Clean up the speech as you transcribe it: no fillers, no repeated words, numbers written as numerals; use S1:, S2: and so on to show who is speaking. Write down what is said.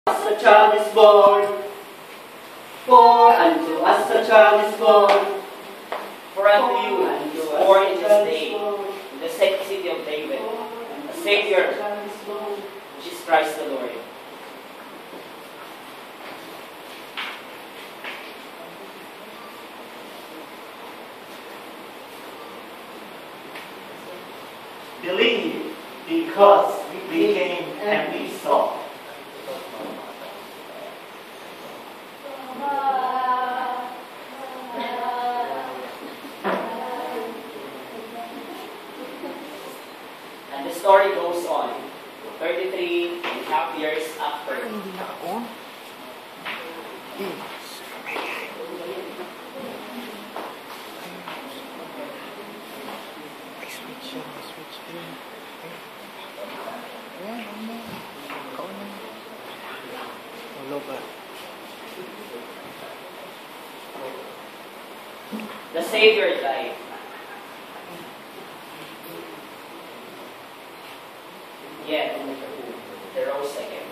S1: us a child is born, for unto us a child is born,
S2: For unto you is born in this day, in the city of David, a Savior, which is Christ the Lord.
S1: Believe, because we came and we saw.
S2: And the story goes on 33 and a half years after. The Savior died. Yet, he rose again.